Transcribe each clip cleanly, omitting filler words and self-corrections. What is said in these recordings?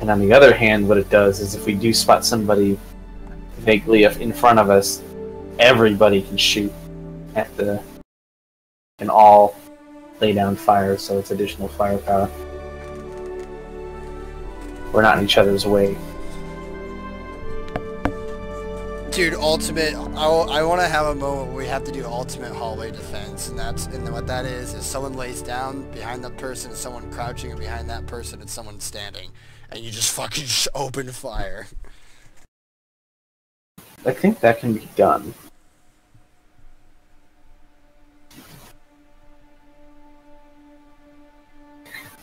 And on the other hand, what it does is if we do spot somebody vaguely in front of us, everybody can shoot at the... can all lay down fire, so it's additional firepower. We're not in each other's way. Dude, ultimate. I want to have a moment where we have to do ultimate hallway defense, and what that is someone lays down behind that person, and someone crouching, and behind that person, and someone standing, and you just fucking open fire. I think that can be done.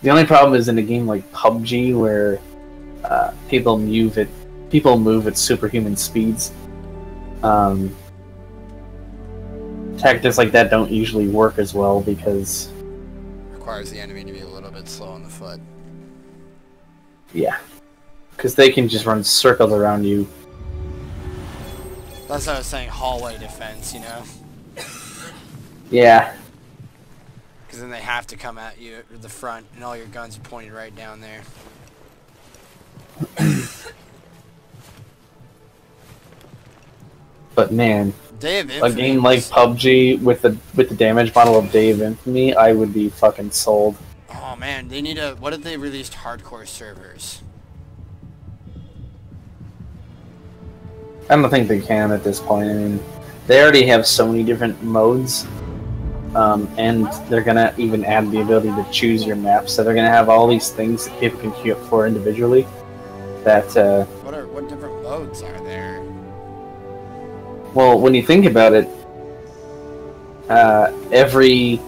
The only problem is in a game like PUBG where people move at superhuman speeds. Tactics like that don't usually work as well because requires the enemy to be a little bit slow on the foot. Yeah, because they can just run circles around you. That's what I was saying, hallway defense, you know? Yeah. Because then they have to come at you at the front, and all your guns are pointed right down there. But man, a game like PUBG with the damage model of Day of Infamy, I would be fucking sold. Oh man, they need a... What if they released hardcore servers? I don't think they can at this point. I mean, they already have so many different modes, and they're gonna even add the ability to choose your map. So they're gonna have all these things that people can queue up for individually. That what different modes are there? Well, when you think about it, every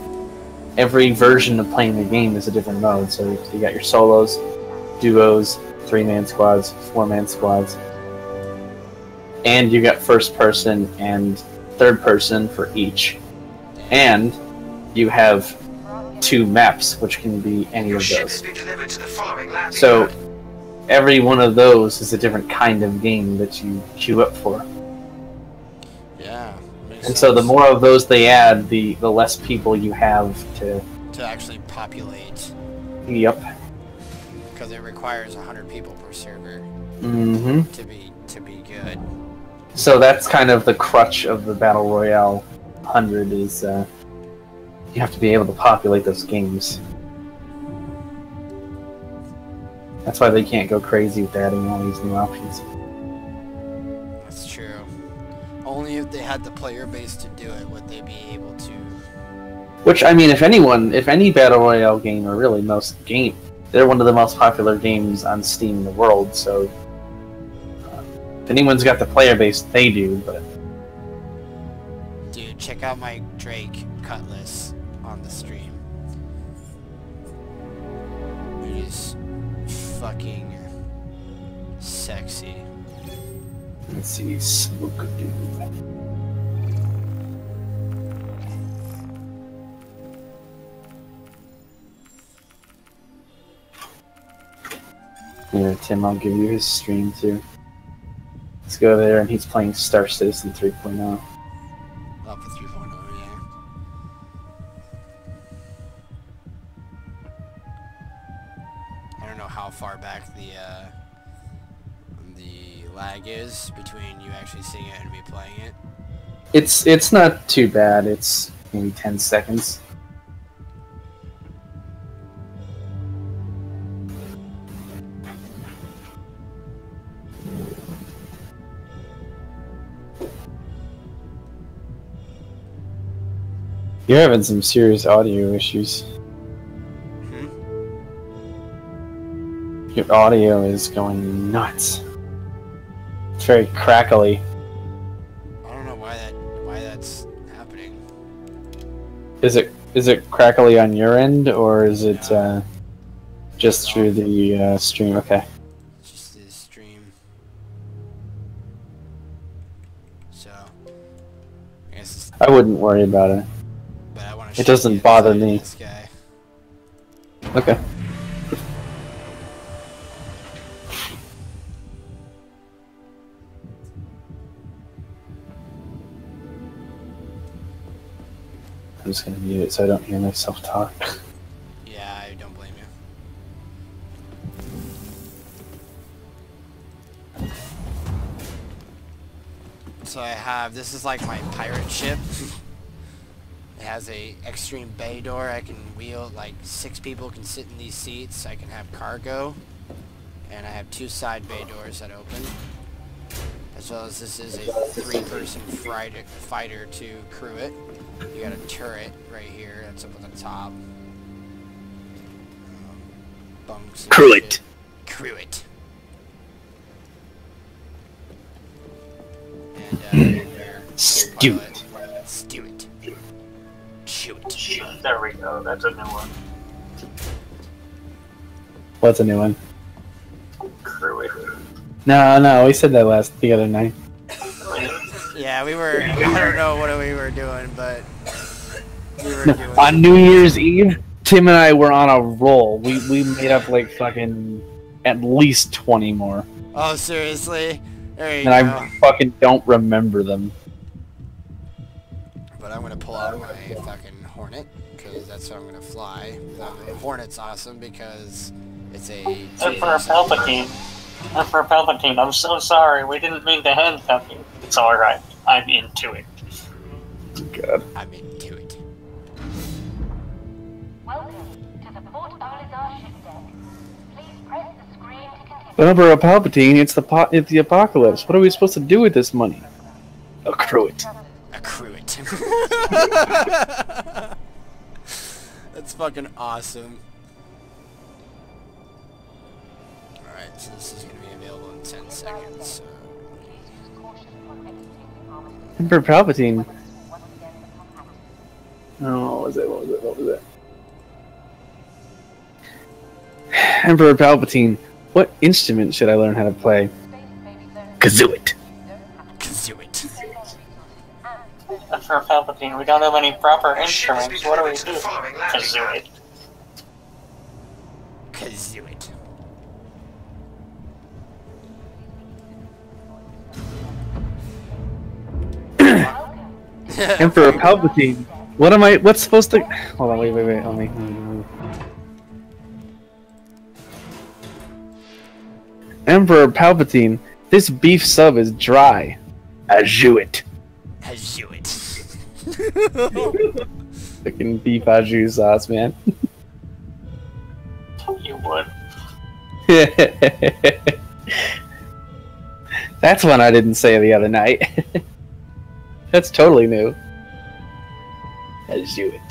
version of playing the game is a different mode. So you got your solos, duos, 3-man squads, 4-man squads. And you got first person and third person for each. And you have 2 maps, which can be any of those. So every one of those is a different kind of game that you queue up for. Yeah. And so the more of those they add, the less people you have to actually populate. Yep. Because it requires 100 people per server. Mm-hmm. To be good. So that's kind of the crutch of the Battle Royale 100 is you have to be able to populate those games. That's why they can't go crazy with adding all these new options. That's true. Only if they had the player base to do it would they be able to. Which, I mean, if any Battle Royale game, or really most game, they're one of the most popular games on Steam in the world, so if anyone's got the player base, they do, but... Dude, check out my Drake Cutlass on the stream. It is fucking sexy. Let's see, Smoke-a-doo. Here, Tim, I'll give you his stream too. Let's go there, and he's playing Star Citizen 3.0. Up for 3.0, yeah. I don't know how far back the lag is between you actually seeing it and me playing it. It's not too bad. It's maybe 10 seconds. You're having some serious audio issues. Hmm? Your audio is going nuts. It's very crackly. I don't know why that's happening. Is it crackly on your end, or is it just through the stream? Okay. It's just the stream. So I guess I wouldn't worry about it. but I want It doesn't bother me. This guy. Okay. I'm just gonna mute it so I don't hear myself talk. Yeah, I don't blame you. So I have, this is like my pirate ship. It has a extreme bay door. I can wheel, like 6 people can sit in these seats. I can have cargo. And I have 2 side bay doors that open. As well as this is a 3-person fighter to crew it. You got a turret right here that's up on the top. Bunks. Crew it. Crew it. And Stew it. Stew it. Shoot. There we go. That's a new one. What's a new one? Crew it. No, we said that the other night. Yeah, we were. I don't know what we were doing, but we were doing. On New Year's Eve, Tim and I were on a roll. We made up like fucking at least 20 more. Oh, seriously? There you go. And I fucking don't remember them. But I'm gonna pull out my fucking Hornet because that's what I'm gonna fly. The Hornet's awesome because it's a. Emperor Palpatine. Emperor Palpatine, I'm so sorry. We didn't mean to handcuff you. It's alright. I'm into it. God. I'm into it. Welcome to the Port Olisar ship deck. Please press the screen to continue. But Emperor Palpatine, it's the apocalypse. What are we supposed to do with this money? Accrue it. Accrue it. That's fucking awesome. Alright, so this is going to be available in 10 seconds. So. Emperor Palpatine. Oh, what was it? Emperor Palpatine, what instrument should I learn how to play? Kazoo it. Kazoo it. Emperor Palpatine, we don't have any proper instruments. What do we do? Kazoo it. Kazoo it. Emperor Palpatine. What's supposed to... Hold on, wait. Let me. Emperor Palpatine, this beef sub is dry. Ajou it. Ajou it. Fucking beef au jus sauce, man. You would. That's one I didn't say the other night. That's totally new. Ajou it.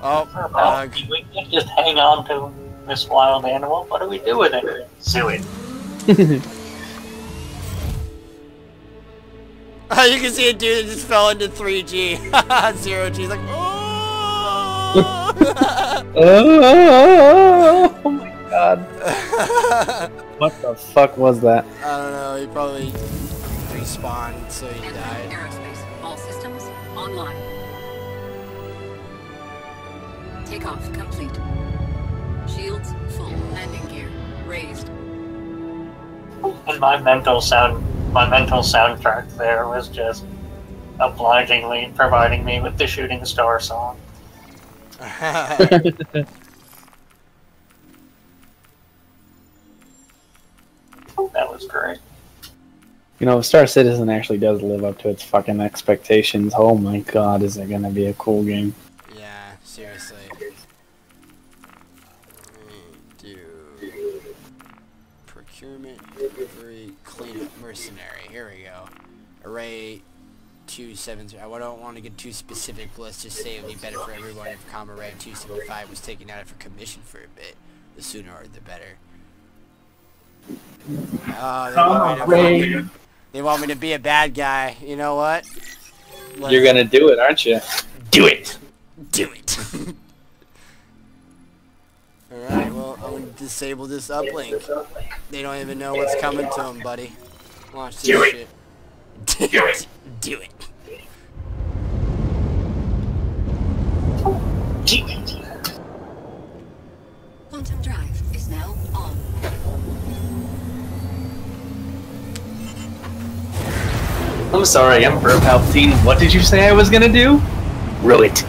Oh, we can't just hang on to this wild animal. What do we do with it? Zoo it. Oh, you can see a dude that just fell into 3G. 0G. He's like, oh! Oh my god. What the fuck was that? I don't know. He probably respawned, so he died. Aerospace. All systems online. Takeoff complete. Shields full. Landing gear raised. And my mental soundtrack there was just obligingly providing me with the Shooting Star song. That was great. You know, Star Citizen actually does live up to its fucking expectations. Oh my god, is it gonna be a cool game. Yeah, seriously. Procurement, delivery, cleanup, mercenary. Here we go. Array 273. I don't want to get too specific, but let's just say it would be better for everyone if Array 275 was taken out of commission for a bit. The sooner the better. They want me to be a bad guy. You know what? You're gonna do it, aren't you? Do it! Do it! Alright, well, I'm gonna disable this uplink. They don't even know what's coming to them, buddy. Watch this shit. Do it! Do it! Quantum drive is now on. I'm sorry, Emperor Palpatine. What did you say I was gonna do? Row it.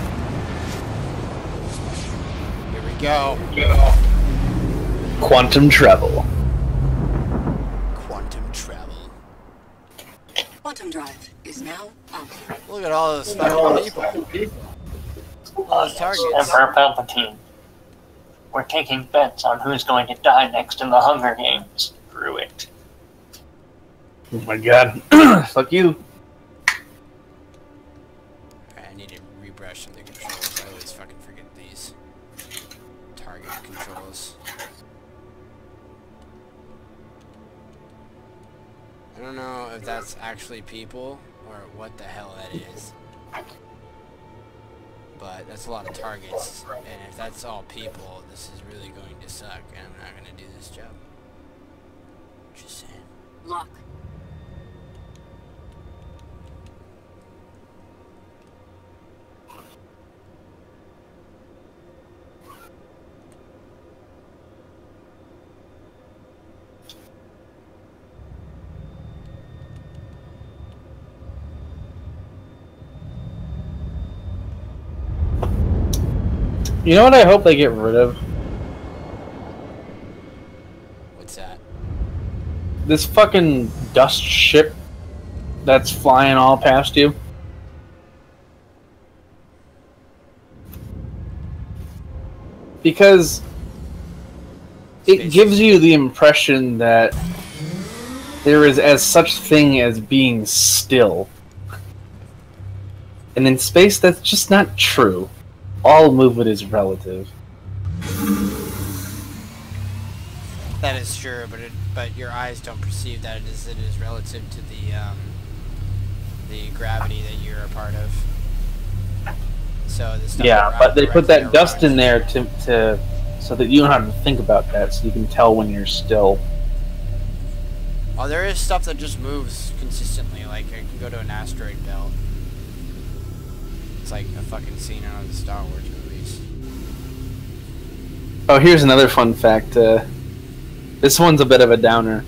Here we go. Quantum travel. Quantum travel. Quantum drive is now up. Look at all those fucking people. All those targets. Emperor Palpatine. We're taking bets on who's going to die next in the Hunger Games. Screw it. Oh my god. Fuck you. I need to rebrush some of the controls. I always fucking forget these. Target controls. I don't know if that's actually people or what the hell that is. But that's a lot of targets, and if that's all people, this is really going to suck, and I'm not going to do this job. Just saying. Lock. You know what I hope they get rid of? What's that? This fucking dust ship that's flying all past you. Because it gives you the impression that there is as such thing as being still. And in space, that's just not true. All movement is relative. That is true, but your eyes don't perceive that it is relative to the gravity that you're a part of. So the stuff Yeah, but they put that dust directly in there to so that you don't have to think about that, so you can tell when you're still. Oh, there is stuff that just moves consistently. Like I can go to an asteroid belt. It's like a fucking scene out of the Star Wars movies. Oh, here's another fun fact. This one's a bit of a downer.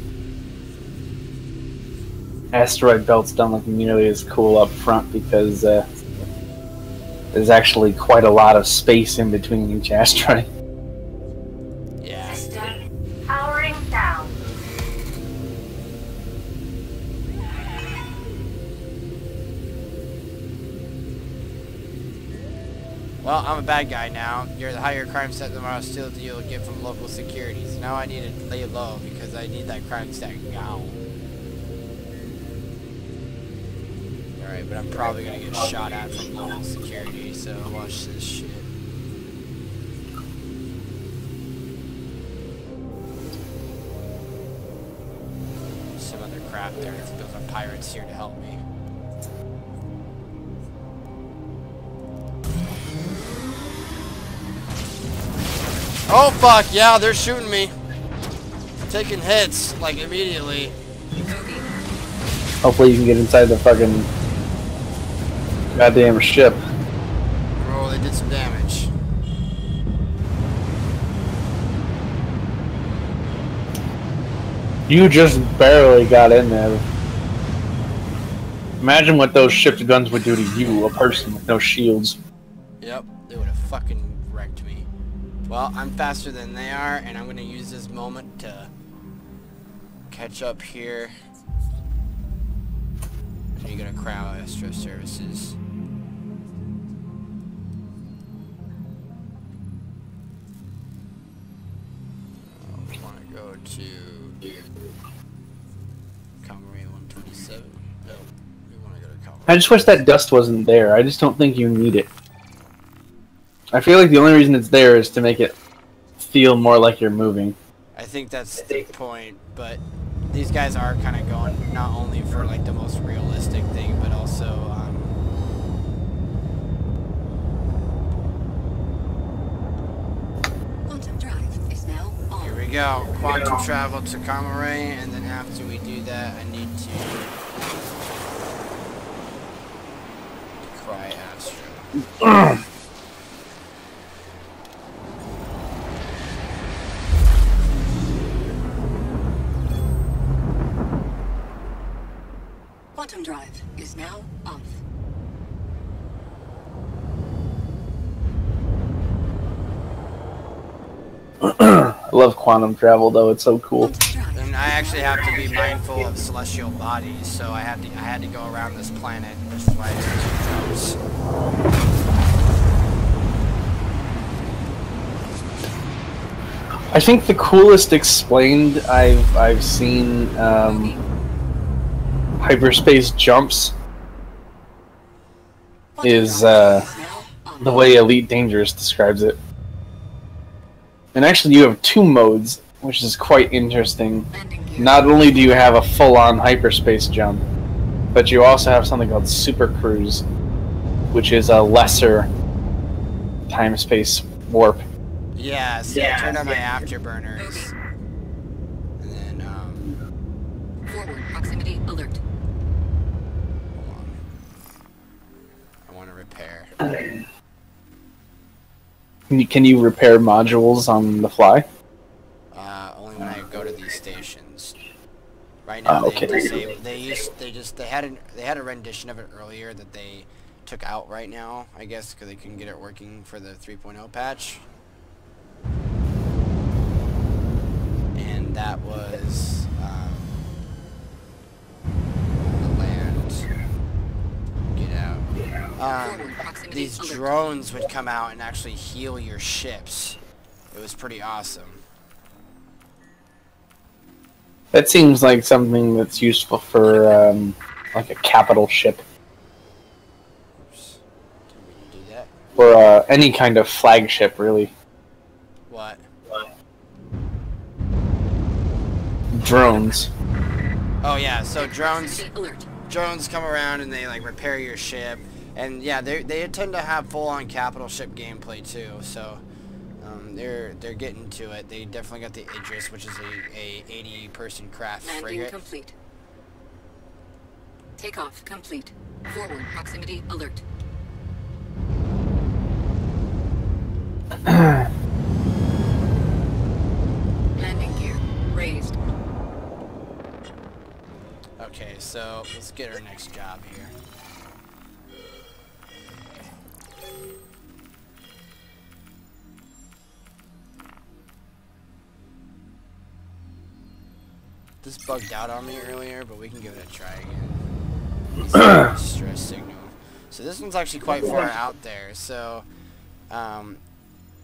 Asteroid belts don't look nearly as cool up front because there's actually quite a lot of space in between each asteroid. Yeah. System powering down. Well, I'm a bad guy now. You're the higher crime stat the more hostility you'll get from local securities. Now I need to lay low because I need that crime stat now. Alright, but I'm probably gonna get shot at from local security, so watch this shit. Some other crap there. Those are pirates here to help me. Oh fuck, yeah, they're shooting me. Taking hits, like, immediately. Hopefully you can get inside the fucking goddamn ship. Oh, they did some damage. You just barely got in there. Imagine what those ship's guns would do to you, a person with no shields. Yep, they would have fucking wrecked me. Well, I'm faster than they are, and I'm gonna use this moment to catch up here. So you gotta crowd extra services. We wanna go to Comrie 127. No, we wanna go to Comrie. I just wish that dust wasn't there. I just don't think you need it. I feel like the only reason it's there is to make it feel more like you're moving. I think that's the point, but these guys are kind of going not only for like the most realistic thing, but also Quantum drive is now on. here we go. Quantum travel to Comrie, and then after we do that, I need to cry Astra. Quantum drive is now off. I love quantum travel though, it's so cool. And I actually have to be mindful of celestial bodies, so I had to go around this planet, which is why it's 2 jumps. I think the coolest explained I've seen hyperspace jumps is the way Elite Dangerous describes it. And actually, you have 2 modes, which is quite interesting. Not only do you have a full-on hyperspace jump, but you also have something called Super Cruise, which is a lesser time-space warp. Yeah, so I turned on my afterburners. And then, Forward proximity alert. hold on. I want to repair. Can you repair modules on the fly? Only when I go to these stations. Right now, okay. they had a rendition of it earlier that they took out right now, I guess, because they couldn't get it working for the 3.0 patch. And that was the land. Get out. These drones would come out and actually heal your ships. It was pretty awesome. That seems like something that's useful for like a capital ship. Oops. Didn't mean to do that. Or any kind of flagship, really. What? Drones. Oh yeah, so drones come around and they like repair your ship, and yeah, they tend to have full-on capital ship gameplay too. So they're getting to it. They definitely got the Idris, which is a 80-person craft frigate. Complete. Takeoff complete. Forward proximity alert. Landing gear raised. Okay, so let's get our next job here. This bugged out on me earlier, but we can give it a try again. Stress signal. So this one's actually quite far out there. So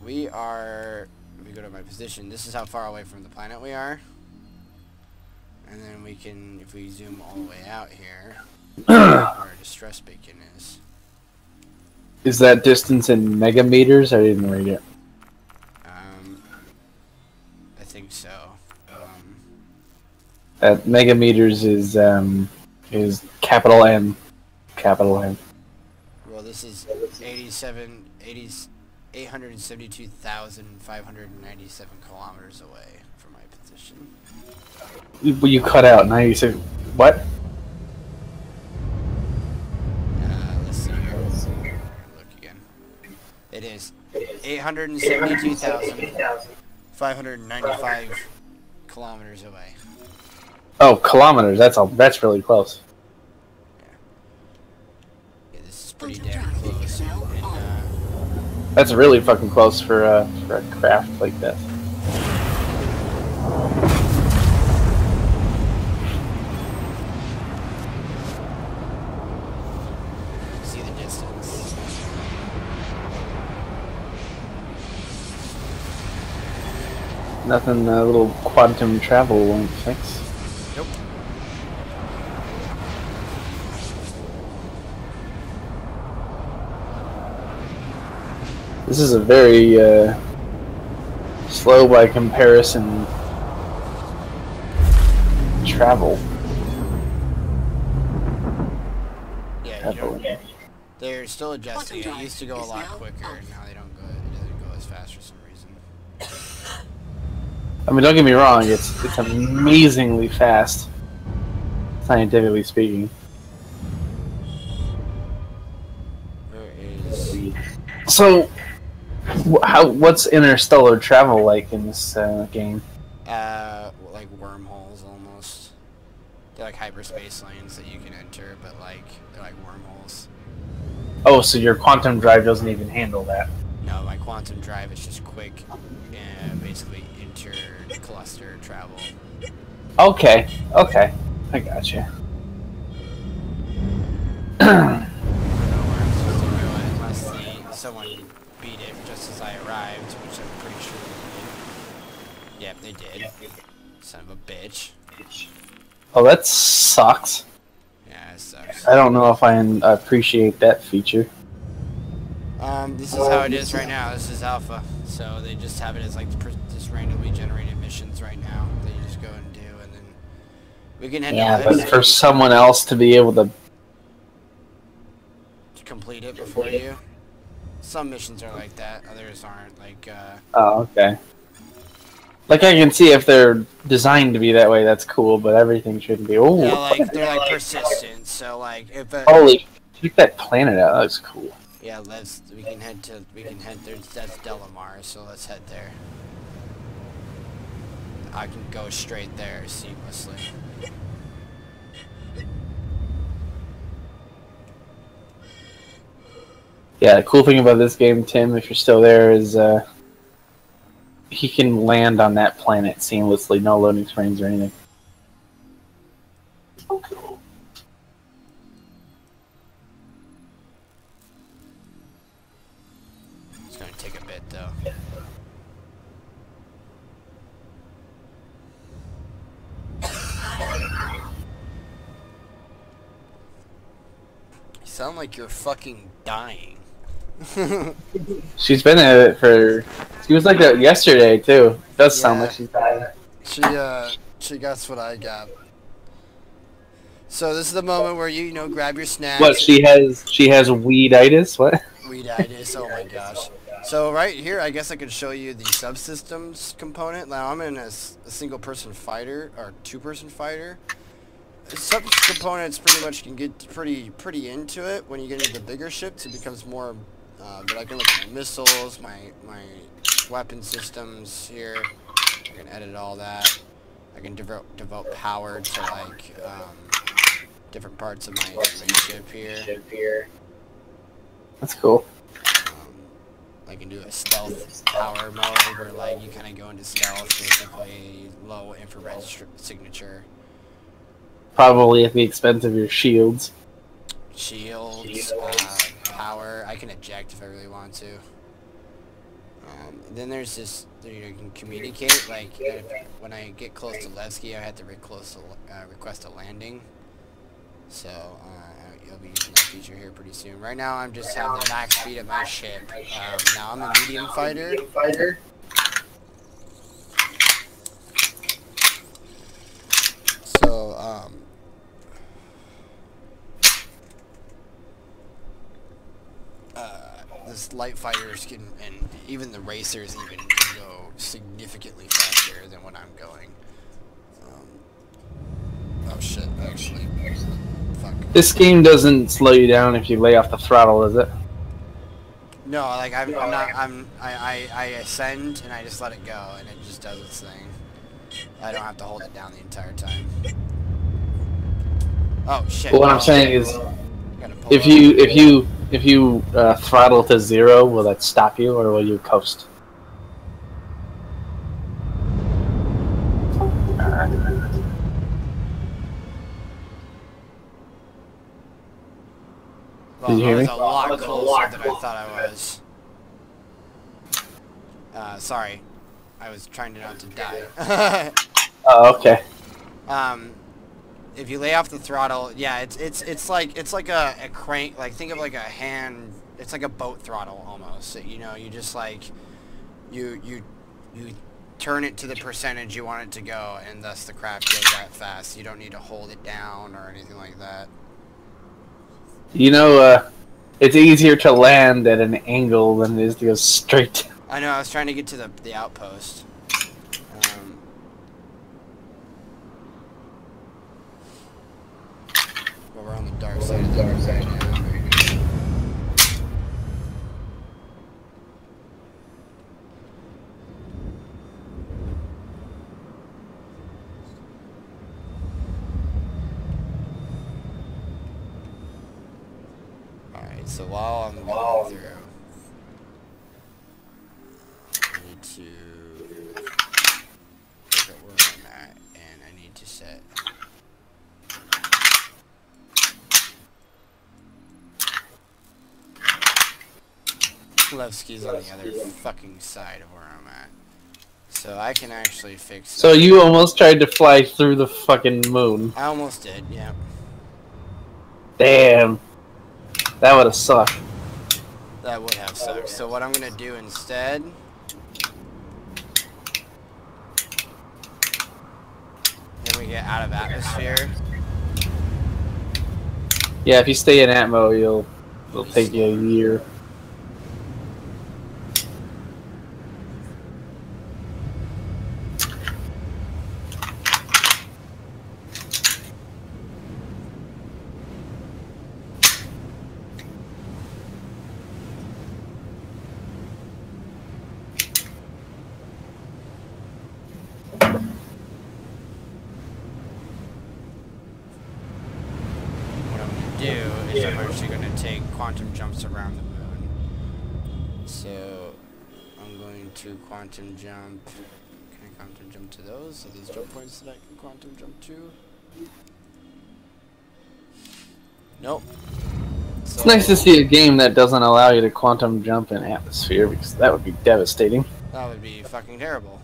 we are. If we go to my position, this is how far away from the planet we are. And then we can, if we zoom all the way out here, where our distress beacon is. Is that distance in megameters? I didn't read it. I think so. At megameters is capital M. Capital M. Well, this is 872,597 kilometers away from my position. You cut out 96. What? Let's see here. Look again. It is 872,595 kilometers away. Oh, kilometers. That's really close. Yeah, this is pretty damn close. And, That's really fucking close for a craft like this. see the distance. Nothing a little quantum travel won't fix. Nope. This is a very slow by comparison travel. Yeah, they're still adjusting. It used to go a lot quicker, and now they don't go. It doesn't go as fast for some reason. I mean, don't get me wrong. It's amazingly fast, scientifically speaking. There is. So, what's interstellar travel like in this game? Like wormholes almost. They're like hyperspace lanes that you can enter, but like they're like wormholes. Oh, so your quantum drive doesn't even handle that. No, my quantum drive is just quick and basically inter-cluster travel. Okay, okay. I got you. I don't know where I'm supposed to go unless someone beat it just as I arrived, which I'm pretty sure they did. Yep, they did. Son of a bitch. Oh, that sucks. Yeah, it sucks. I don't know if I appreciate that feature. This is how it is right now. This is alpha. So they just have it as like just randomly generated missions right now that you just go and do, and then we can head Yeah, to but for someone else to be able to... complete it before you. Some missions are like that, others aren't. Like, Oh, okay. Like, I can see if they're designed to be that way, that's cool, but everything shouldn't be. Oh, yeah, like they're like persistent. So like if holy, check that planet out. That looks cool. yeah, we can head there. That's Delamar, so let's head there. I can go straight there seamlessly. Yeah, the cool thing about this game, Tim, if you're still there, is he can land on that planet seamlessly, no loading screens or anything. It's gonna take a bit though. You sound like you're fucking dying. She's been at it for... She was like that yesterday, too. It does sound Yeah. like she's dying. She guessed what I got. So this is the moment where you know, grab your snacks. What, she has weeditis? What? Weeditis, oh my gosh. So right here, I guess I could show you the subsystems component. Now I'm in a single person fighter, or two-person fighter. The subcomponents pretty much can get pretty into it. When you get into the bigger ships, it becomes more, but I can look at my missiles, my weapon systems here. I can edit all that. I can devote power to like different parts of my ship here. That's cool. I can do a stealth power mode where like you kind of go into stealth, basically low infrared signature. Probably at the expense of your shields. Shields, power. I can eject if I really want to. Then there's this, you can communicate, like, when I get close to Levski, I have to request a landing. So, you'll be using that feature here pretty soon. Right now, I'm just having the max speed of my ship. Now I'm a medium fighter. So, this light fighters can, and even the racers even can go significantly faster than what I'm going. Oh shit, actually, fuck. This game doesn't slow you down if you lay off the throttle, does it? No, like I ascend and I just let it go and it just does its thing. I don't have to hold it down the entire time. Oh shit. Well, what I'm saying is, Gotta pull if you throttle to 0, will that stop you, or will you coast? Well, Did you hear me? I was a lot closer than I thought I was. Sorry. I was trying not to die. Oh, okay. If you lay off the throttle, yeah, it's like a crank, like think of like a hand, it's like a boat throttle almost. You know, you just like you turn it to the percentage you want it to go, and thus the craft goes that fast. You don't need to hold it down or anything like that. You know, it's easier to land at an angle than it is to go straight. I know, I was trying to get to the outpost. But we're on the dark side of the dark side now. So while I'm going through, I need to look at where I'm at, and I need to set Levski's on the other fucking side of where I'm at. So I can actually fix that. So you almost tried to fly through the fucking moon. I almost did, yeah. Damn. That would have sucked. That would have sucked. So what I'm gonna do instead, then we get out of atmosphere. Yeah, if you stay in Atmo, it'll take you a year. Is I'm actually going to take quantum jumps around the moon. So I'm going to quantum jump. Can I quantum jump to those? Are these jump points that I can quantum jump to? Nope. So It's nice to see a game that doesn't allow you to quantum jump in atmosphere, because that would be devastating. that would be fucking terrible.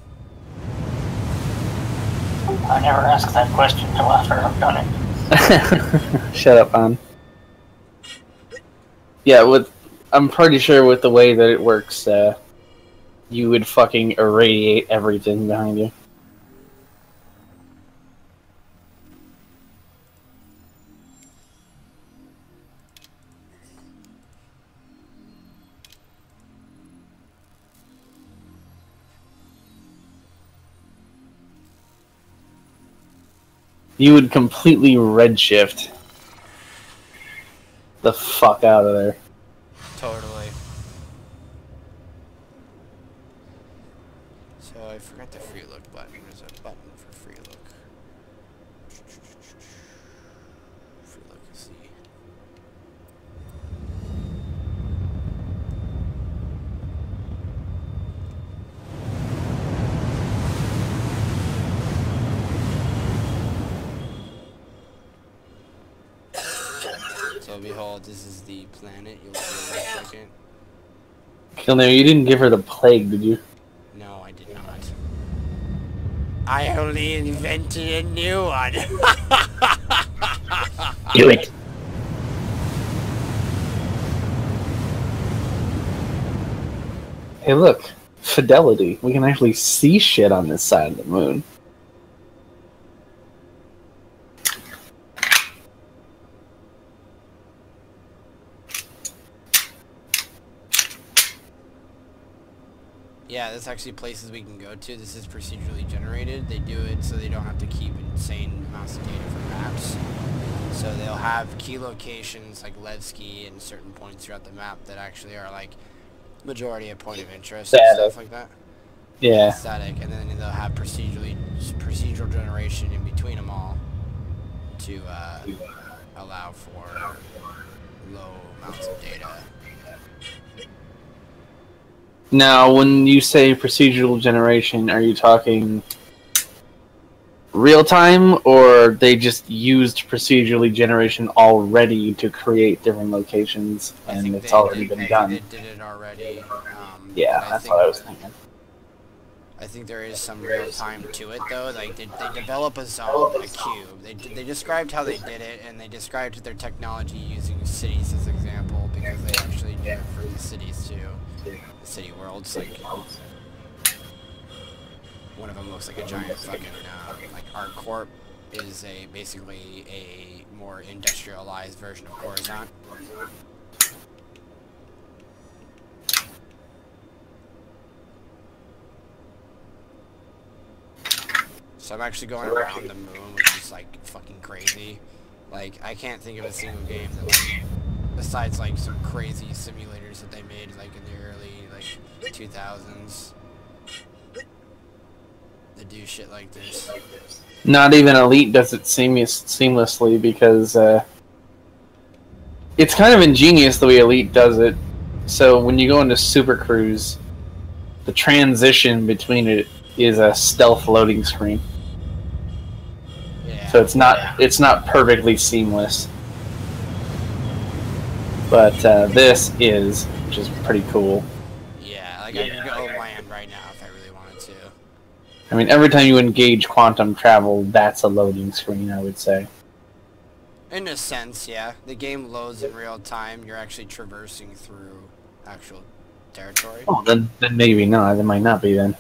I never asked that question until after I've done it. Shut up, Han. Yeah, I'm pretty sure with the way that it works, you would fucking irradiate everything behind you. You would completely redshift the fuck out of there. Totally. So I forgot the free look button. There's a button for free look. Free look, see. So behold, this is the planet. You'll see in a second. Kilner, you didn't give her the plague, did you? No, I did not. I only invented a new one. Do it. Hey, look. Fidelity. We can actually see shit on this side of the moon. Yeah, there's actually places we can go to. This is procedurally generated. They do it so they don't have to keep insane amounts of data for maps. So they'll have key locations like Levski and certain points throughout the map that actually are like majority of point of interest and stuff like that. Yeah. Static, and then they'll have procedural generation in between them all to allow for low amounts of data. Now, when you say procedural generation, are you talking real time, or they just used procedurally generation already to create different locations, and it's already been done? They did it already. Yeah, that's what I was thinking. I think there is some real time to it though. Like they develop a zone, a cube. They described how they did it, and they described their technology using cities as example because they actually do it for the cities too. The city worlds, like one of them looks like a giant fucking like ArcCorp is basically a more industrialized version of Coruscant. So I'm actually going around the moon, which is like fucking crazy. Like I can't think of a single game that like, besides like some crazy simulators that they made like in the early like 2000s, that do shit like this. Not even Elite does it seamlessly because It's kind of ingenious the way Elite does it. So when you go into Super Cruise, the transition between it is a stealth loading screen. Yeah. So it's not perfectly seamless. But this is, which is pretty cool. Yeah, like I can go land right now if I really wanted to. I mean, every time you engage quantum travel, that's a loading screen, I would say. In a sense, yeah. The game loads in real time. You're actually traversing through actual territory. Oh, then maybe not. It might not be then.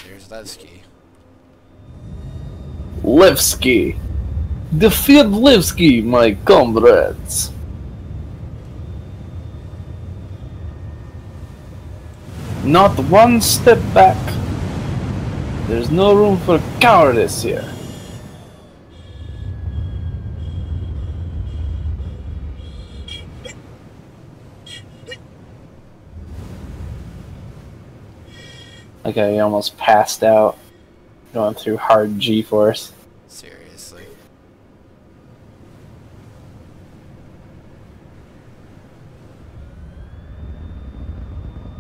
There's Levski. Levski. Defeat Levski, my comrades. Not one step back. There's no room for cowardice here. Okay, I almost passed out going through hard GeForce. Seriously.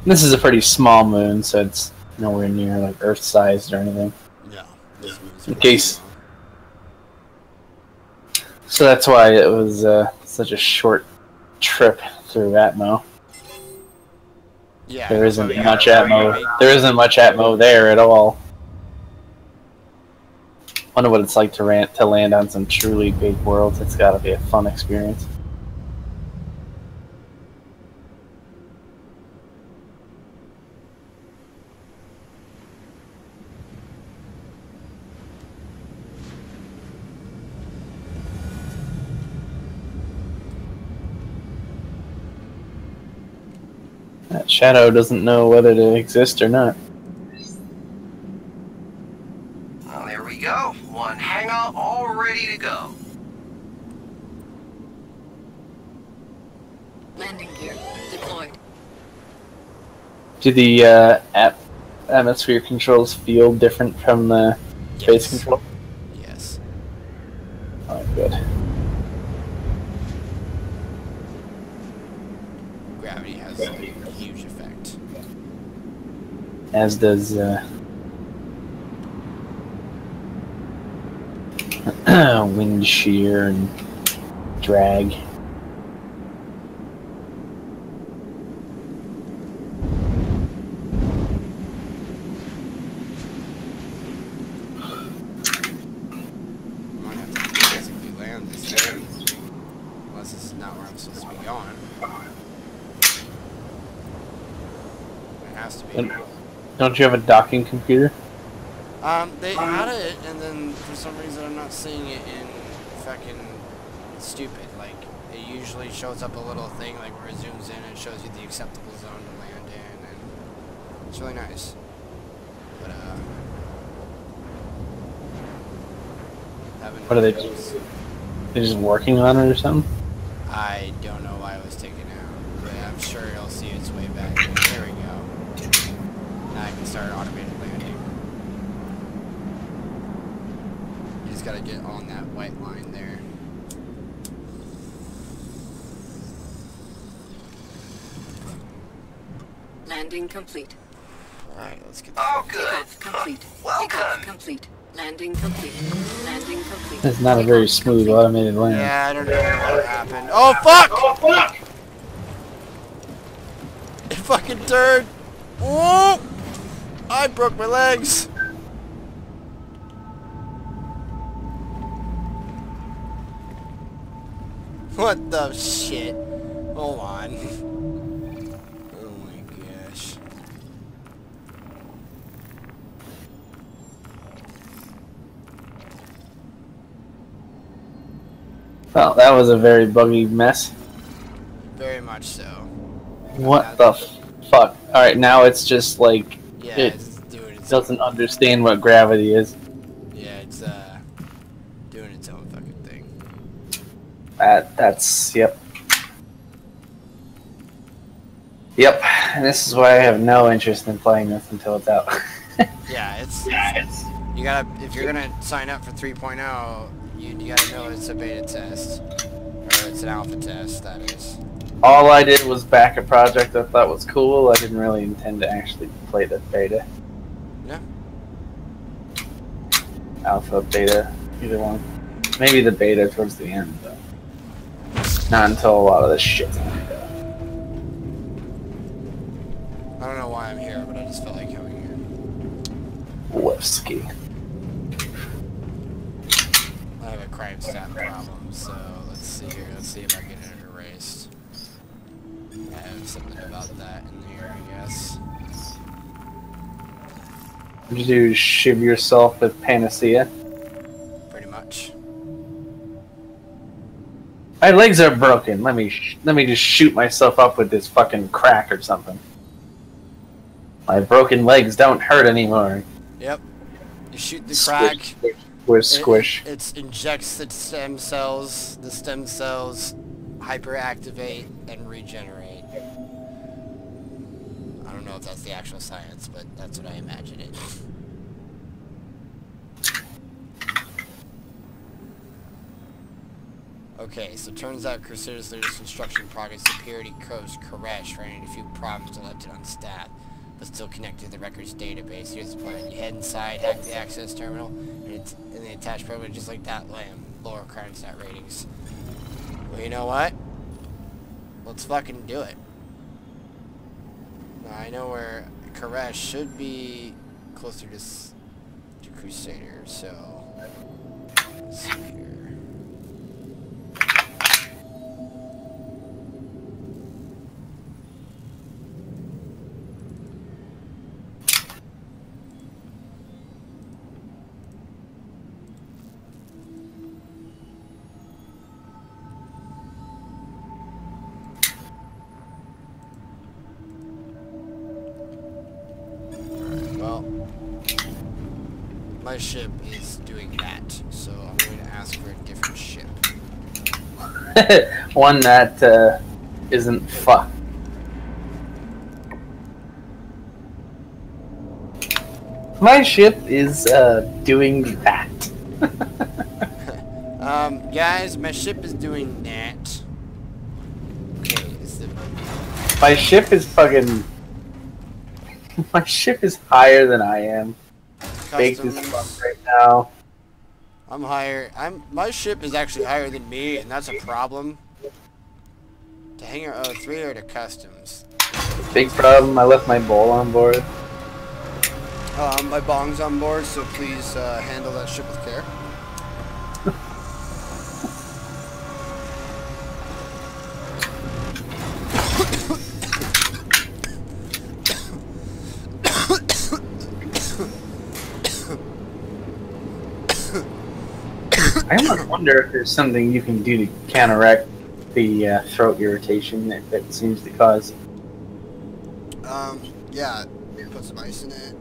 This is a pretty small moon, so it's nowhere near like Earth-sized or anything. No. This moon's In pretty case- small. So that's why it was such a short trip through Atmo. Yeah. There that's why isn't we much gotta Atmo. make- There isn't much Atmo there at all. Wonder what it's like to land on some truly big worlds. It's got to be a fun experience. That shadow doesn't know whether to exist or not. Well, there we go. One hangar all ready to go. Landing gear deployed. Do the atmosphere controls feel different from the space Yes. control? Yes. Oh, good. Gravity has a huge effect. As does wind shear and drag. I might have to physically land this thing. Unless this is not where I'm supposed to be going. It has to be. Don't you have a docking computer? They had it, and then for some reason I'm not seeing it in fucking stupid. Like, it usually shows up a little thing, like where it zooms in and it shows you the acceptable zone to land in, and it's really nice. But, having What are they no doing? use. They're just working on it or something? I don't know why it was taken out, but I'm sure it'll see its way back. There we go. Now I can start automated landing. You just gotta get on that white line there. Landing complete. Alright, let's get Oh, good. Takeoff complete. Welcome. Takeoff complete. Landing complete. Landing complete. It's not a very Takeoff smooth complete. automated land. Yeah, I don't know what happened. Oh, fuck! Oh, fuck! It fucking turned! Whoa! I broke my legs! What the shit? Hold on. Oh my gosh. Well, that was a very buggy mess. Very much so. What the fuck? Alright, now it's just like, Yeah, it it's doing its doesn't understand what gravity is. Yeah, it's doing its own fucking thing. That's, yep. Yep, and this is why I have no interest in playing this until it's out. Yeah, it's you gotta, if you're gonna sign up for 3.0, you gotta know it's a beta test. it's an alpha test, that is. All I did was back a project I thought was cool. I didn't really intend to actually play the beta. Yeah. Alpha, beta, either one. Maybe the beta towards the end, though. Not until a lot of this shit's lined up. I don't know why I'm here, but I just felt like coming here. Whiskey. I have a crime stat problem, so let's see here. Let's see if I can get it erased. I have something about that in here, I guess. What did you do? Shiv yourself with Panacea? Pretty much. My legs are broken. Let me just shoot myself up with this fucking crack or something. My broken legs don't hurt anymore. Yep. You shoot the crack. Squish. It injects the stem cells. The stem cells hyperactivate and regenerate. I don't know if that's the actual science, but that's what I imagine it. Okay, so turns out Crusader's latest construction project Superiority Coast Koresh ran into a few problems and left it unstaffed, but still connected to the records database. Here's the plan. You head inside, hack the access terminal, and the attached program just like that lamb. Lower crime stat ratings. Well, you know what? Let's fucking do it. Now, I know where Koresh should be closer to Crusader, so let's see here. My ship is doing that, so I'm going to ask for a different ship. One that isn't fucked. My ship is doing that. Guys, my ship is doing that. Okay, my ship is fucking. My ship is higher than I am. Baked as fuck right now. I'm higher. My ship is actually higher than me, and that's a problem. To hangar 03 or to customs? Big problem. I left my bowl on board. My bong's on board, so please handle that ship with care. I almost wonder if there's something you can do to counteract the throat irritation that it seems to cause. Yeah, put some ice in it.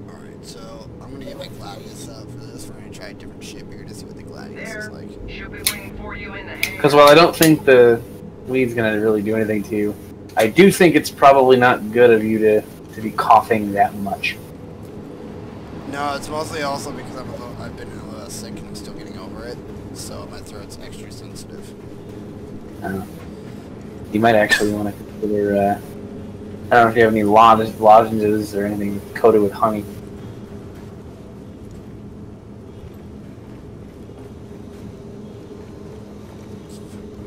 Alright, so I'm gonna get my Gladius up for this. We're gonna try a different ship here to see what the Gladius is like. She'll be waiting for you in the hangar. Because while I don't think the weed's gonna really do anything to you, I do think it's probably not good of you to be coughing that much. No, it's mostly also because I've been a little sick and I'm still getting over it, so my throat's extra sensitive. You might actually want to consider, I don't know if you have any lozenges or anything coated with honey.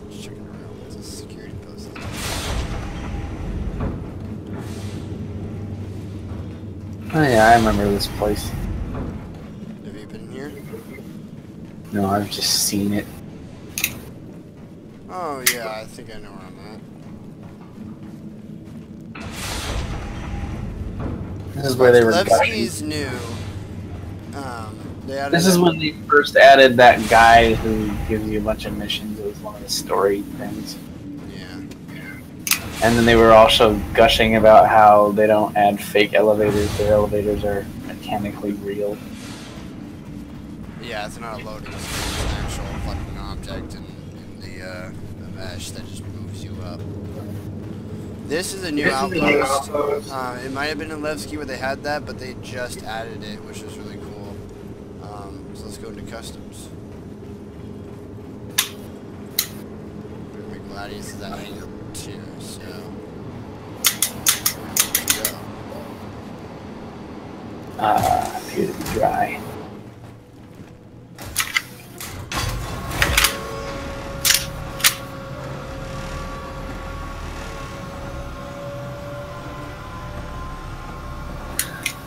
Just checking around. What's a security post? Oh yeah, I remember this place. Have you been here? No, I've just seen it. Oh yeah, I think I know where I'm at. This is where they were Levski's new. This is when they first added that guy who gives you a bunch of missions. It was one of the story things. Yeah. And then they were also gushing about how they don't add fake elevators. Their elevators are mechanically real. Yeah, it's not a loading screen. It's an actual fucking object in the mesh that just moves you up. This is a new outpost. It might have been in Levski where they had that, but they just added it, which is really cool. customs. Let's go into customs. My Gladius is at hangar 2, so let's go. Appear to be dry.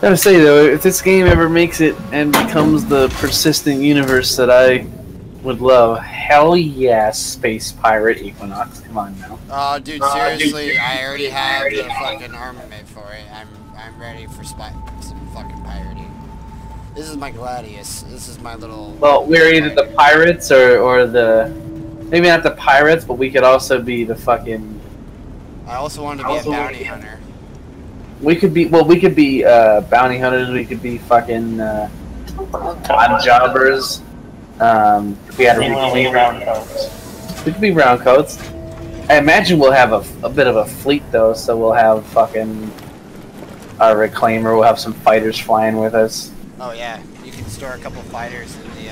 Gotta say though, if this game ever makes it and becomes the persistent universe that I would love, hell yes, Space Pirate Equinox. Come on now. Oh, dude, seriously, I already have the fucking armament for it. I'm ready for some fucking pirating. This is my Gladius. This is my little. Well, we're either the pirates or the maybe not the pirates, but we could also be the fucking. I also wanted to be a bounty hunter. We could be bounty hunters. We could be fucking odd jobbers. We had round coats. We could be round coats. I imagine we'll have a bit of a fleet though, so we'll have fucking our reclaimer. We'll have some fighters flying with us. Oh yeah, you can store a couple fighters in the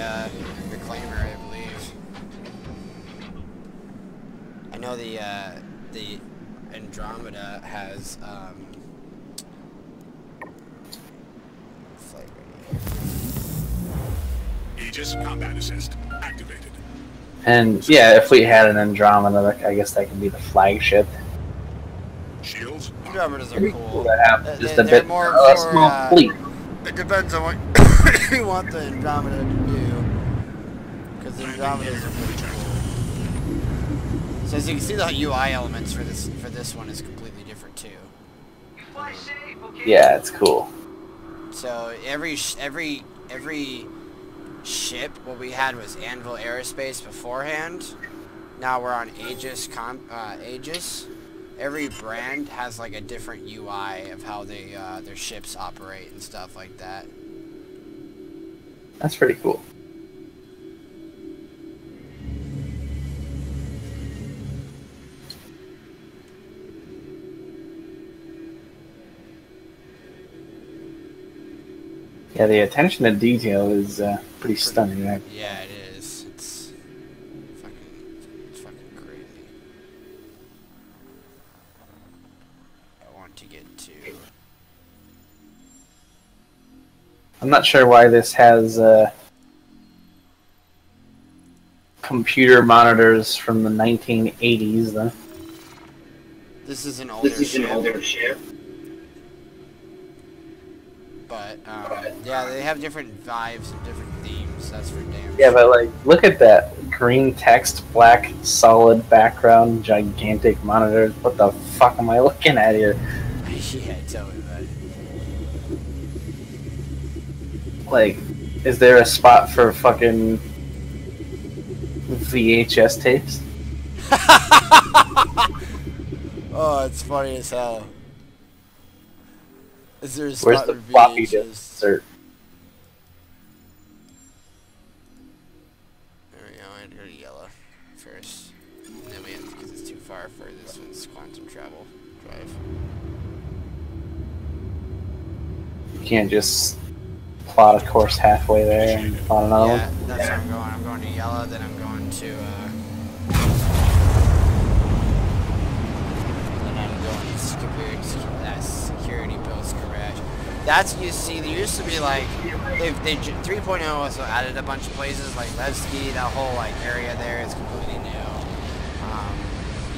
reclaimer, I believe. I know the Andromeda has flight ready. Aegis combat assist activated. And yeah, if we had an Andromeda, I guess that could be the flagship. Shields. Andromedas are It'd be cool. cool to have just a They're bit more a for, small fleet. It depends on what you want the Andromeda to do. Because the Andromedas are pretty cool. So as you can see, the UI elements for this one is completely different too. Yeah, it's cool. So every ship, what we had was Anvil Aerospace beforehand. Now we're on Aegis. Aegis. Every brand has like a different UI of how they their ships operate and stuff like that. That's pretty cool. Yeah, the attention to detail is pretty stunning, right? Yeah, it is. It's fucking crazy. I want to get to. I'm not sure why this has computer monitors from the 1980s, though. This is an older ship. But yeah, they have different vibes and different themes. That's for damn Yeah, sure. but like, look at that green text, black solid background, gigantic monitor. What the fuck am I looking at here? Yeah, tell me about it. Like, is there a spot for fucking VHS tapes? Oh, it's funny as hell. Is there a spot Where's the for floppy VHS? disk insert? There we go. I had to go to yellow first. And then we have to, because it's too far for this one's quantum travel drive. You can't just plot a course halfway there and plot another Yeah, one. that's where I'm going. I'm going to yellow, then I'm going to, then I'm going to security post garage. That's, you see, there used to be like, they 3.0 also added a bunch of places, like Levski, that whole like area there is completely new.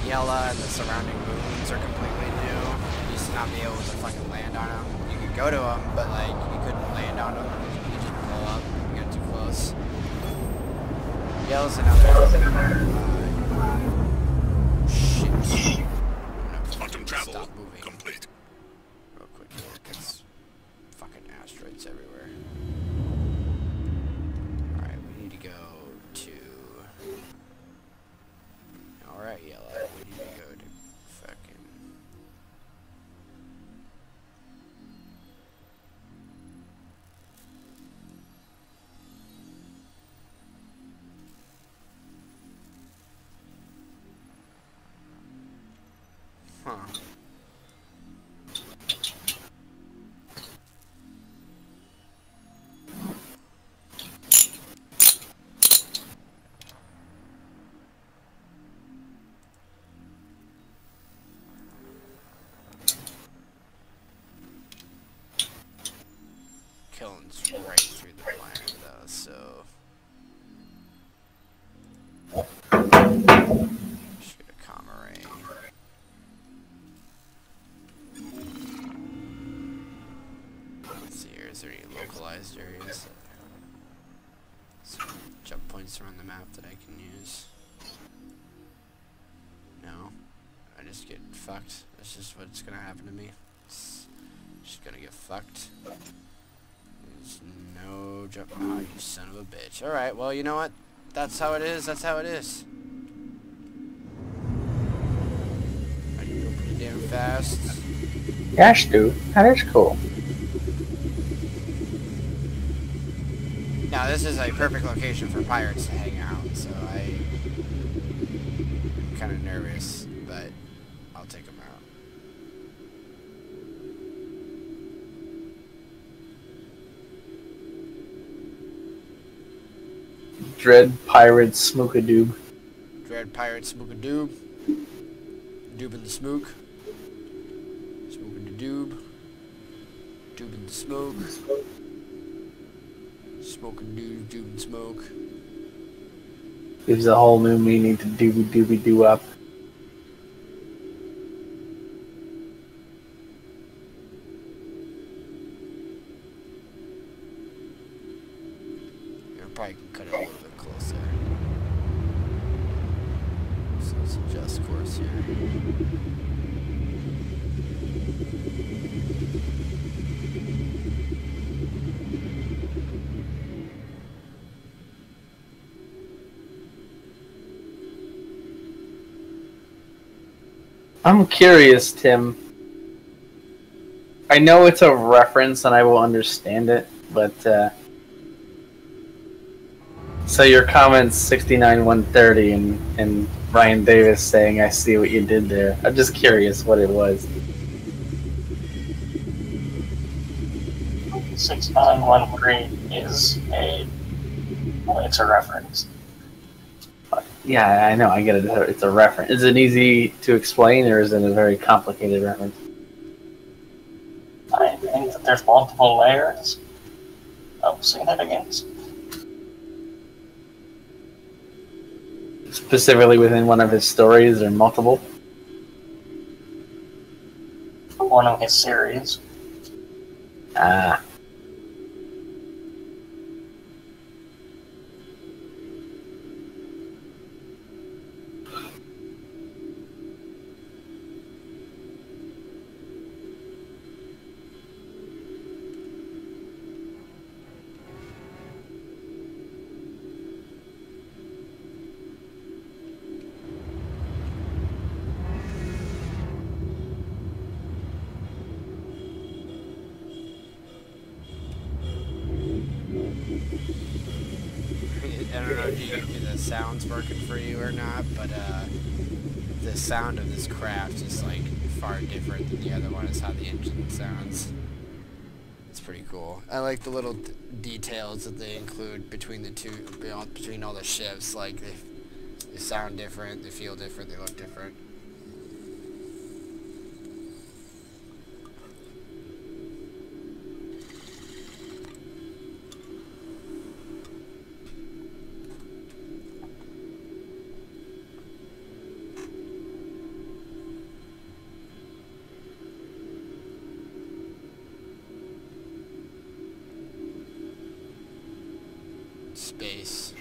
Yella and the surrounding moons are completely new. You used to not be able to fucking land on them. You could go to them, but like, you couldn't land on them. You just blow up. You got too close. Yella's another, shit. Quantum travel Stop moving. complete. Real quick here, because fucking asteroids everywhere. Alright, we need to go to... Alright, Yellow, we need to go to fucking... Huh. kilns right through the plant, though, so... Just get a comma ray. Let's see here, is there any localized areas? Some jump points around the map that I can use. No. I just get fucked. That's just what's gonna happen to me. Just gonna get fucked. There's no jump. Oh, you son of a bitch. Alright, well, you know what? That's how it is. That's how it is. I can go pretty damn fast. Gosh, dude. That is cool. Now, this is a perfect location for pirates to hang out, so I'm kind of nervous, but I'll take them out. Dread Pirate Smookadoob. Dread Pirate Smookadoob. Doob in the smook. Smook in the doob. Doob in the smoke. Smoke and doob and smoke. Gives a whole new meaning to doobie doobie doo up. Probably can cut it a little bit closer. So let's adjust course here. I'm curious, Tim. I know it's a reference and I will understand it, but so your comments 69-130 and Ryan Davis saying I see what you did there. I'm just curious what it was. 6913 is it's a reference. Yeah, I know. I get it. It's a reference. Is it easy to explain, or is it a very complicated reference? I think that there's multiple layers of significance. Specifically within one of his stories, or multiple? One of his series. Ah. I don't know if the sound's working for you or not, but the sound of this craft is like far different than the other one. Is how the engine sounds. It's pretty cool. I like the little details that they include between the two, between all the ships. Like they sound different, they feel different, they look different. Space.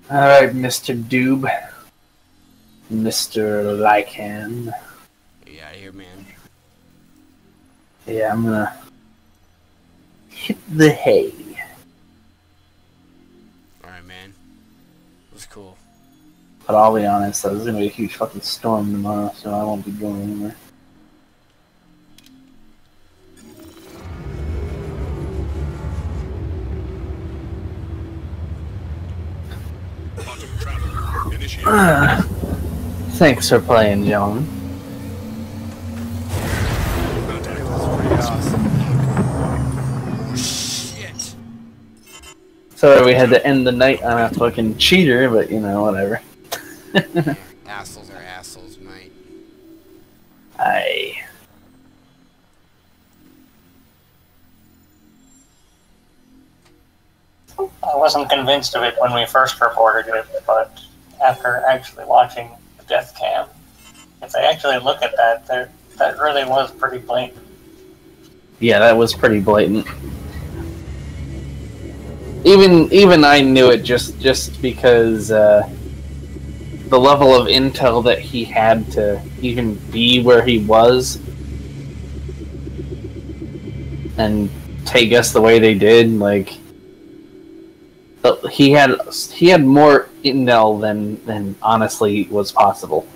Alright, Mr. Doob. Mr. Lycan. Get out of here, man. Yeah, I'm gonna hit the hay. Alright, man. It was cool. But I'll be honest, there's gonna be a huge fucking storm tomorrow, so I won't be going anywhere. Quantum travel initiated. Thanks for playing, John. It was pretty awesome. Oh, shit. Sorry we had to end the night on a fucking cheater, but you know, whatever. Yeah, assholes are assholes, mate. Aye. I wasn't convinced of it when we first reported it, but after actually watching the death cam, if they actually look at that, that really was pretty blatant. Yeah, that was pretty blatant. Even I knew it just because the level of intel that he had to even be where he was and take us the way they did, like he had more intel than honestly was possible,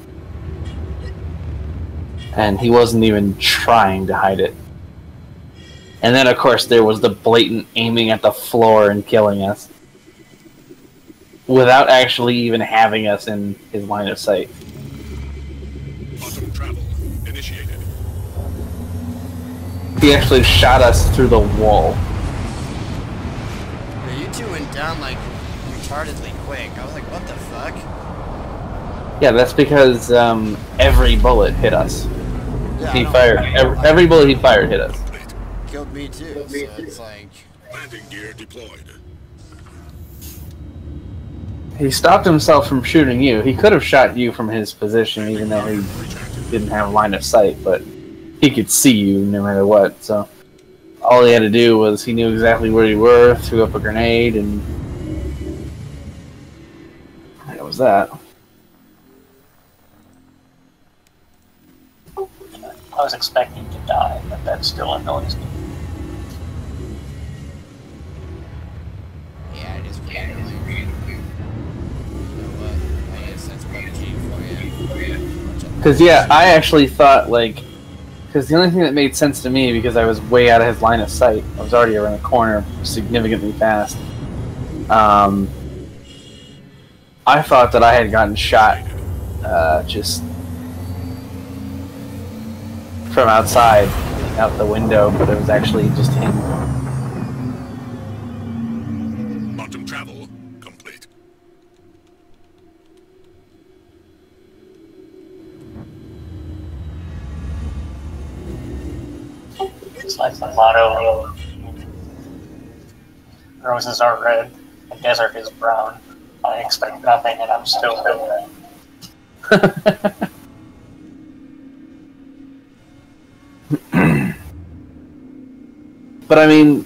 and he wasn't even trying to hide it. And then, of course, there was the blatant aiming at the floor and killing us without actually even having us in his line of sight. Quantum travel initiated. He actually shot us through the wall. Yeah, you two went down like retardedly quick. I was like, what the fuck? Yeah, that's because every bullet hit us. Yeah, He I know. fired every bullet he fired hit us. Killed me too, so it's like... Landing gear deployed. He stopped himself from shooting you. He could have shot you from his position, even though he didn't have line of sight, but he could see you no matter what. So all he had to do was he knew exactly where you were, threw up a grenade, and that was that. I was expecting to die, but that still annoys me. Yeah, it is pretty annoying. You know what? I guess that's PUBG for you. Because, yeah, I actually thought, like... Because the only thing that made sense to me, because I was way out of his line of sight, I was already around the corner significantly fast, I thought that I had gotten shot just from outside, out the window, but it was actually just him. Quantum travel complete. It's like the motto: roses are red, the desert is brown. I expect nothing, and I'm still doing it. But I mean,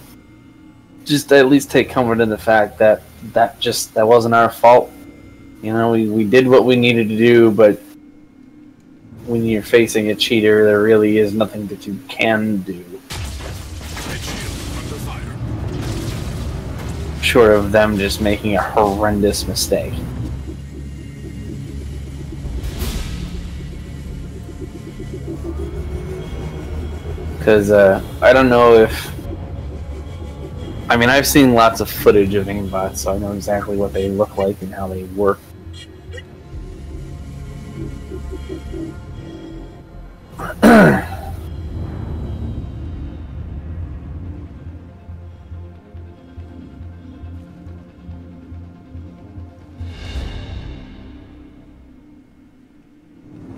just at least take comfort in the fact that that wasn't our fault. You know, we did what we needed to do, but when you're facing a cheater, there really is nothing that you can do. Head shield under fire. Short of them just making a horrendous mistake. Because I don't know if... I mean, I've seen lots of footage of aimbots, so I know exactly what they look like and how they work.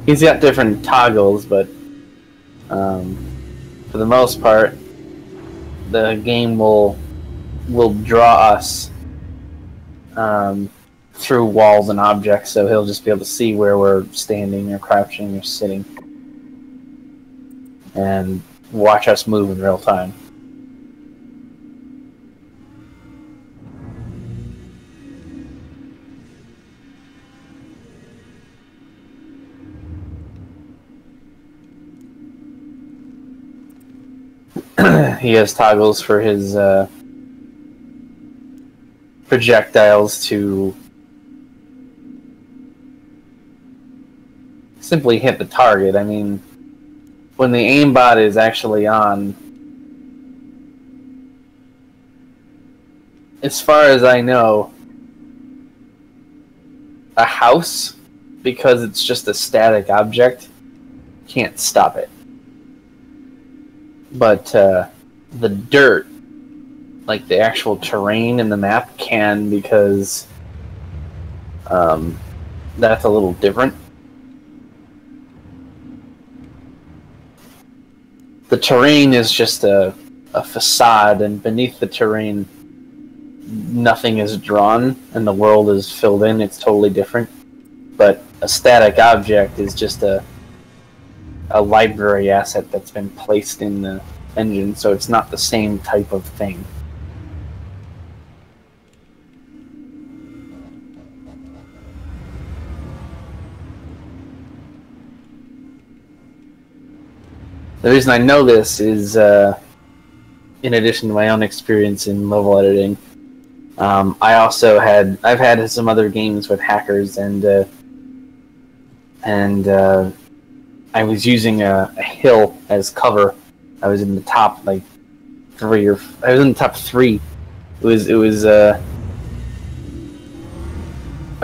He's got different toggles, but for the most part, the game will draw us through walls and objects, so he'll just be able to see where we're standing or crouching or sitting and watch us move in real time. he has toggles for his projectiles to simply hit the target. I mean, when the aimbot is actually on, as far as I know, a house, because it's just a static object, can't stop it. But the dirt, like the actual terrain in the map, can, because that's a little different. The terrain is just a facade, and beneath the terrain, nothing is drawn, and the world is filled in. It's totally different. But a static object is just a library asset that's been placed in the engine, so it's not the same type of thing. The reason I know this is, in addition to my own experience in level editing, I've had some other games with hackers, and I was using a hill as cover. I was in the top I was in the top 3. It was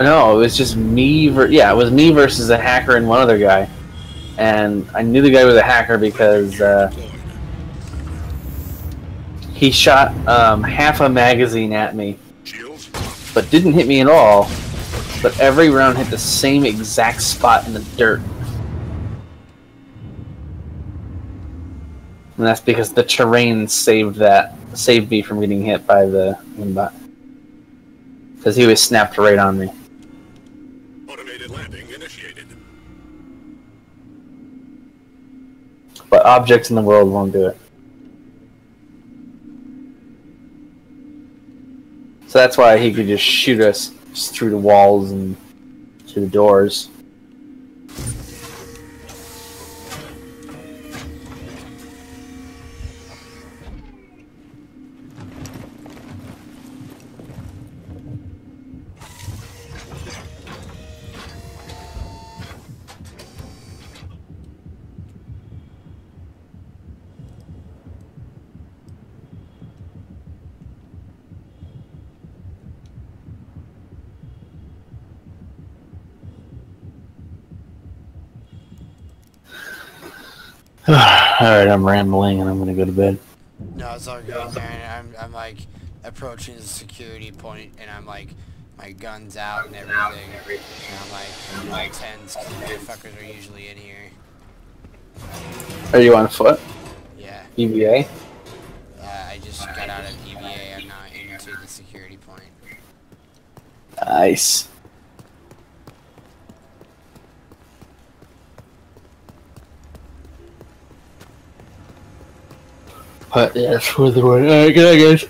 no, it was just me. It was me versus a hacker and one other guy. And I knew the guy was a hacker because he shot half a magazine at me, but didn't hit me at all. But every round hit the same exact spot in the dirt. And that's because the terrain saved me from getting hit by the aimbot. Because he was snapped right on me. Automated landing initiated. But objects in the world won't do it. So that's why he could just shoot us just through the walls and through the doors. Alright, I'm rambling and I'm gonna go to bed. No, it's all good, man. I'm like approaching the security point, and I'm like, my gun's out and everything. And I'm like tense, because the motherfuckers are usually in here. Are you on foot? Yeah. EVA? I just got out of EVA. I'm not into the security point. Nice. But yeah, that's for the one. Alright, good night, guys.